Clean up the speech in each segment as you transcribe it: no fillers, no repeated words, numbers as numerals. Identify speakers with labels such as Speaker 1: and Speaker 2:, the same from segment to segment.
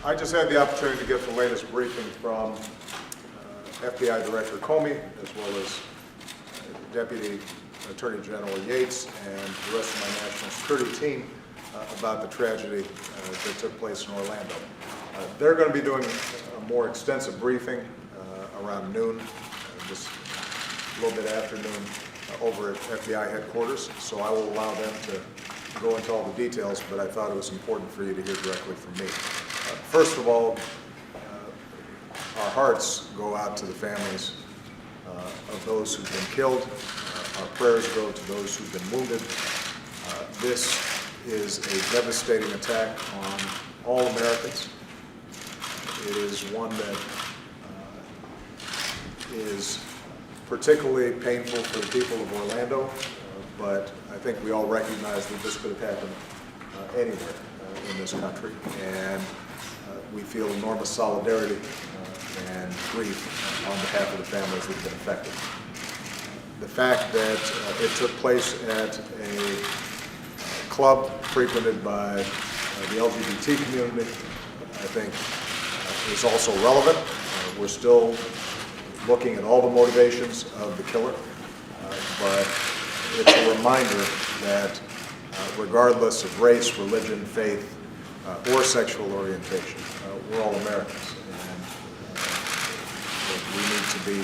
Speaker 1: I just had the opportunity to get the latest briefing from FBI Director Comey, as well as Deputy Attorney General Yates and the rest of my national security team about the tragedy that took place in Orlando. They're going to be doing a more extensive briefing around noon, just a little bit after noon, over at FBI headquarters, so I will allow them to go into all the details, but I thought it was important for you to hear directly from me. First of all, our hearts go out to the families of those who've been killed. Our prayers go to those who've been wounded. This is a devastating attack on all Americans. It is one that is particularly painful for the people of Orlando, but I think we all recognize that this could have happened anywhere in this country, and we feel enormous solidarity and grief on behalf of the families that have been affected. The fact that it took place at a club frequented by the LGBT community, I think, is also relevant. We're still looking at all the motivations of the killer, but it's a reminder that regardless of race, religion, faith, or sexual orientation, we're all Americans, and we need to be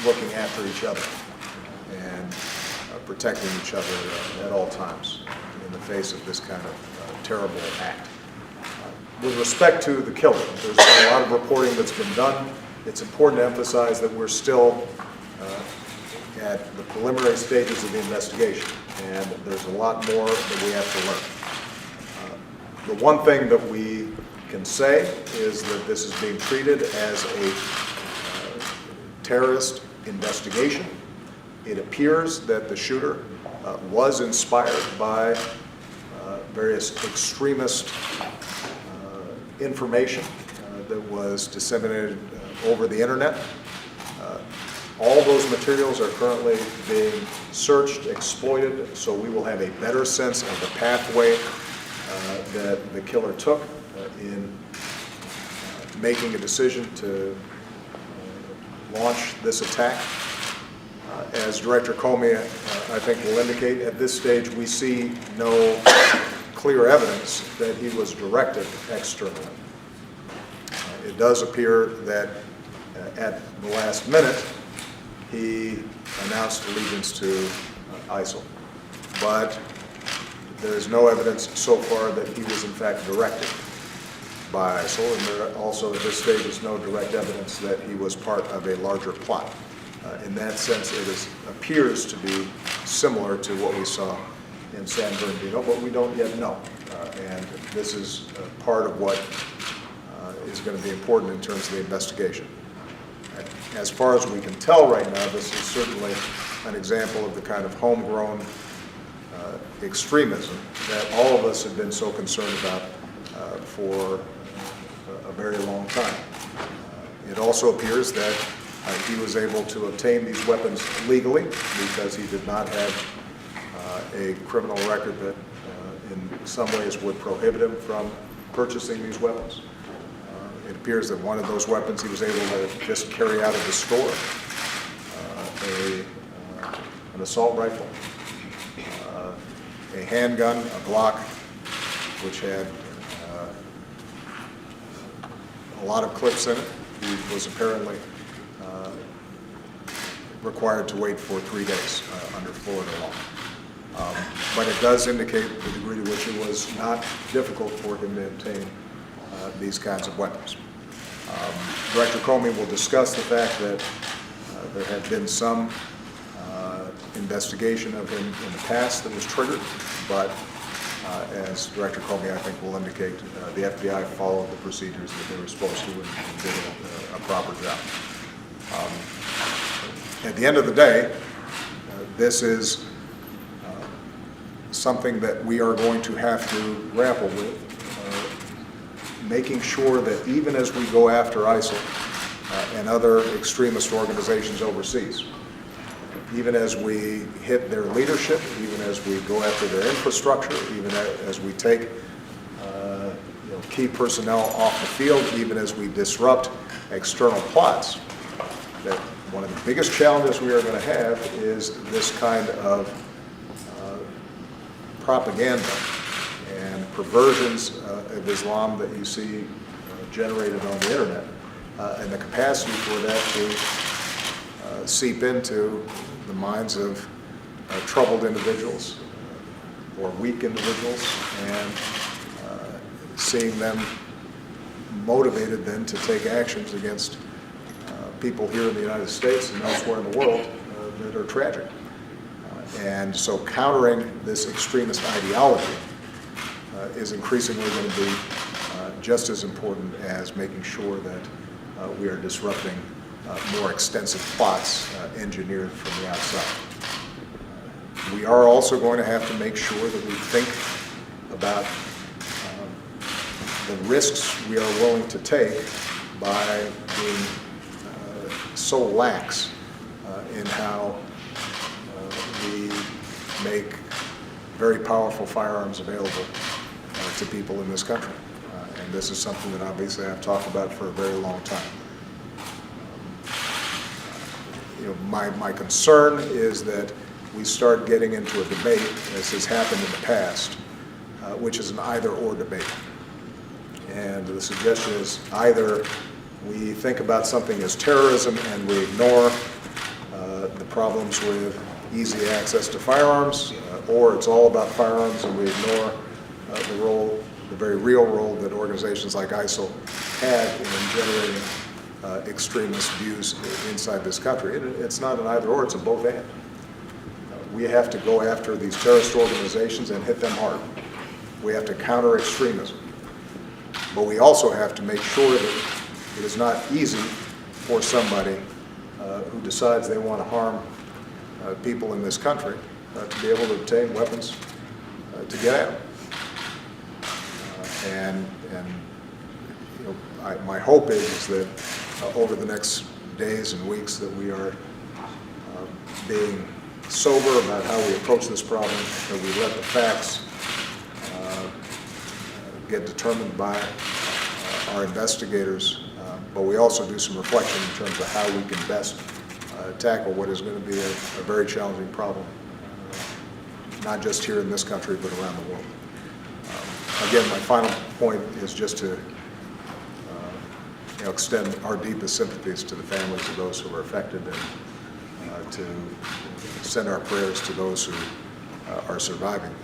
Speaker 1: looking after each other and protecting each other at all times in the face of this kind of terrible act. With respect to the killer, there's been a lot of reporting that's been done. It's important to emphasize that we're still at the preliminary stages of the investigation, and there's a lot more that we have to learn. The one thing that we can say is that this is being treated as a terrorist investigation. It appears that the shooter was inspired by various extremist information that was disseminated over the internet. All those materials are currently being searched, exploited, so we will have a better sense of the pathway that the killer took in making a decision to launch this attack. As Director Comey, I think, will indicate, at this stage we see no clear evidence that he was directed externally. It does appear that at the last minute he announced allegiance to ISIL, but there is no evidence so far that he was in fact directed by ISIL, and there also at this stage is no direct evidence that he was part of a larger plot. In that sense, it appears to be similar to what we saw in San Bernardino, but we don't yet know. And this is part of what is going to be important in terms of the investigation. As far as we can tell right now, this is certainly an example of the kind of homegrown extremism that all of us have been so concerned about for a very long time. It also appears that he was able to obtain these weapons legally because he did not have a criminal record that in some ways would prohibit him from purchasing these weapons. It appears that one of those weapons he was able to just carry out of the store, an assault rifle, a handgun, a Glock, which had a lot of clips in it. He was apparently required to wait for 3 days under Florida law. But it does indicate the degree to which it was not difficult for him to obtain these kinds of weapons. Director Comey will discuss the fact that there had been some investigation of him in the past that was triggered, but as Director Comey, I think, will indicate, the FBI followed the procedures that they were supposed to and did a proper job. At the end of the day, this is something that we are going to have to grapple with, making sure that even as we go after ISIL and other extremist organizations overseas, even as we hit their leadership, even as we go after their infrastructure, even as we take key personnel off the field, even as we disrupt external plots. That one of the biggest challenges we are going to have is this kind of propaganda and perversions of Islam that you see generated on the internet, and the capacity for that to seep into the minds of troubled individuals or weak individuals, and seeing them motivated then to take actions against people here in the United States and elsewhere in the world that are tragic. And so countering this extremist ideology is increasingly going to be just as important as making sure that we are disrupting more extensive plots engineered from the outside. We are also going to have to make sure that we think about the risks we are willing to take by being so lax in how we make very powerful firearms available to people in this country. And this is something that obviously I've talked about for a very long time. My concern is that we start getting into a debate, as has happened in the past, which is an either-or debate. And the suggestion is either we think about something as terrorism and we ignore the problems with easy access to firearms, or it's all about firearms and we ignore the very real role that organizations like ISIL had in generating extremist views inside this country. It's not an either or, it's a both and. We have to go after these terrorist organizations and hit them hard. We have to counter extremism. But we also have to make sure that it is not easy for somebody who decides they want to harm people in this country to be able to obtain weapons to get at them. My hope is that over the next days and weeks that we are being sober about how we approach this problem, that we let the facts get determined by our investigators, but we also do some reflection in terms of how we can best tackle what is going to be a very challenging problem, not just here in this country, but around the world. Again, my final point is just to extend our deepest sympathies to the families of those who were affected, and to send our prayers to those who are surviving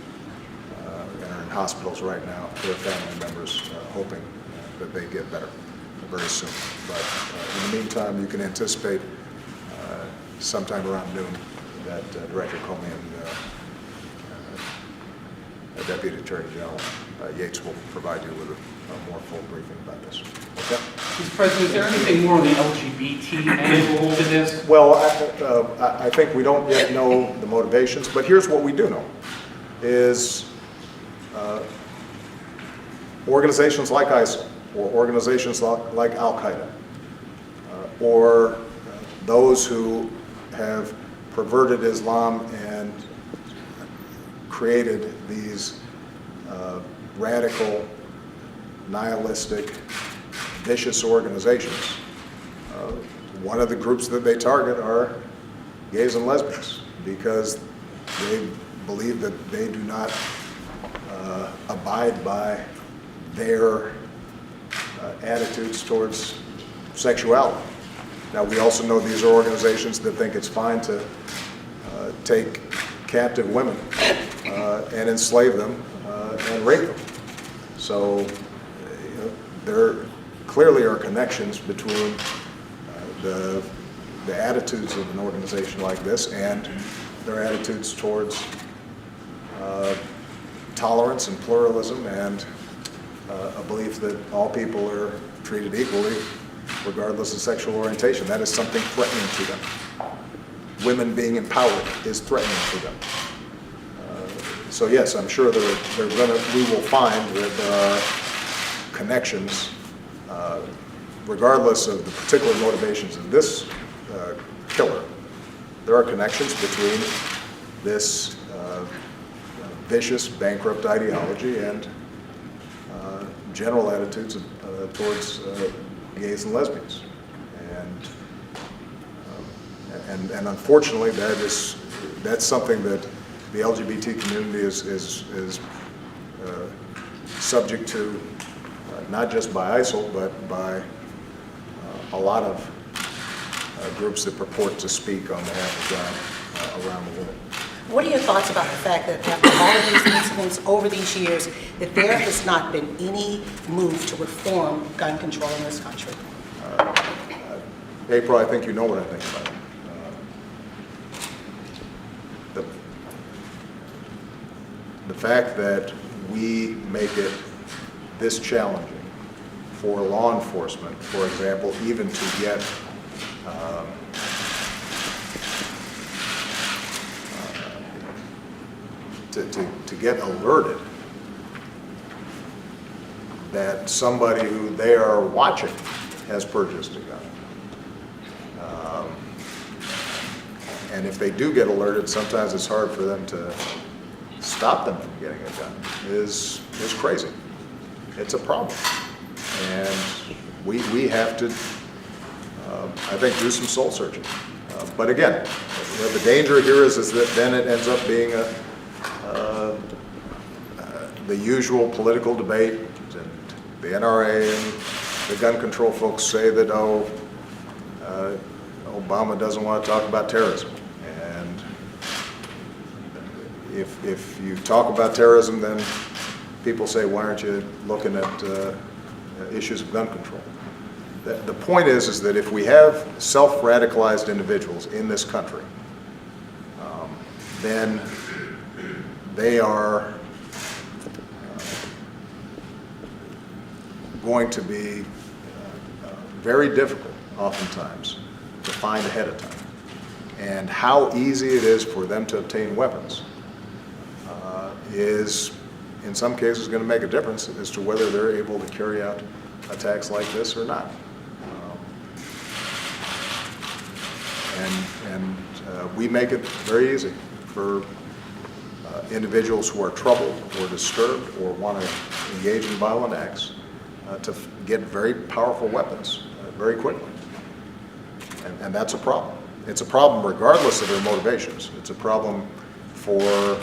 Speaker 1: and are in hospitals right now, their family members, hoping that they get better very soon. But in the meantime, you can anticipate sometime around noon that Director Comey and Deputy Attorney General Yates will provide you with a more full briefing about this. Okay?
Speaker 2: Mr. President, is there anything more on the LGBT angle to this?
Speaker 1: Well, I think we don't yet know the motivations, but here's what we do know, is organizations like ISIL, or organizations like Al-Qaeda, or those who have perverted Islam and created these radical, nihilistic, vicious organizations. One of the groups that they target are gays and lesbians, because they believe that they do not abide by their attitudes towards sexuality. Now, we also know these are organizations that think it's fine to take captive women and enslave them and rape them. So there clearly are connections between the attitudes of an organization like this and their attitudes towards tolerance and pluralism and a belief that all people are treated equally regardless of sexual orientation. That is something threatening to them. Women being empowered is threatening to them. So yes, I'm sure we will find that there are connections, regardless of the particular motivations of this killer. There are connections between this vicious, bankrupt ideology and general attitudes towards gays and lesbians. And unfortunately, that's something that the LGBT community is subject to, not just by ISIL, but by a lot of groups that purport to speak on behalf of God around the world.
Speaker 3: What are your thoughts about the fact that after all of these incidents over these years, that there has not been any move to reform gun control in this country?
Speaker 1: April, I think you know what I think about it. The fact that we make it this challenging for law enforcement, for example, even to get to get alerted that somebody who they are watching has purchased a gun. And if they do get alerted, sometimes it's hard for them to stop them from getting a gun, is crazy. It's a problem. And we have to, I think, do some soul searching. But again, the danger here is that then it ends up being the usual political debate, and the NRA and the gun control folks say that, Obama doesn't want to talk about terrorism. And if you talk about terrorism, then people say, why aren't you looking at issues of gun control? The point is that if we have self-radicalized individuals in this country, then they are going to be very difficult, oftentimes, to find ahead of time. And how easy it is for them to obtain weapons is, in some cases, going to make a difference as to whether they're able to carry out attacks like this or not. And we make it very easy for individuals who are troubled or disturbed or want to engage in violent acts to get very powerful weapons very quickly. And that's a problem. It's a problem regardless of their motivations. It's a problem for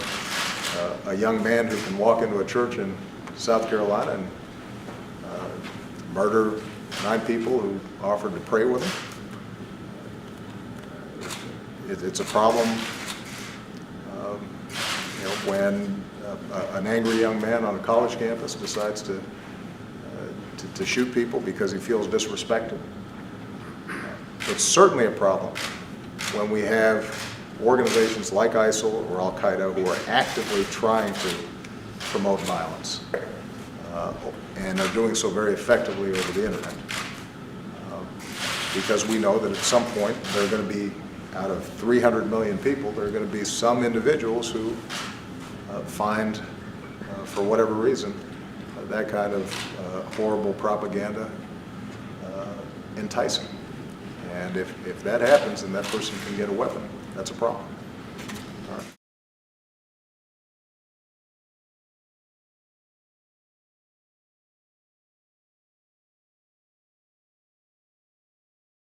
Speaker 1: a young man who can walk into a church in South Carolina and murder 9 people who offered to pray with him. It's a problem when an angry young man on a college campus decides to shoot people because he feels disrespected. It's certainly a problem when we have organizations like ISIL or Al-Qaeda who are actively trying to promote violence and are doing so very effectively over the internet. Because we know that at some point there are going to be, out of 300 million people, there are going to be some individuals who find, for whatever reason, that kind of horrible propaganda enticing. And if that happens and that person can get a weapon, that's a problem.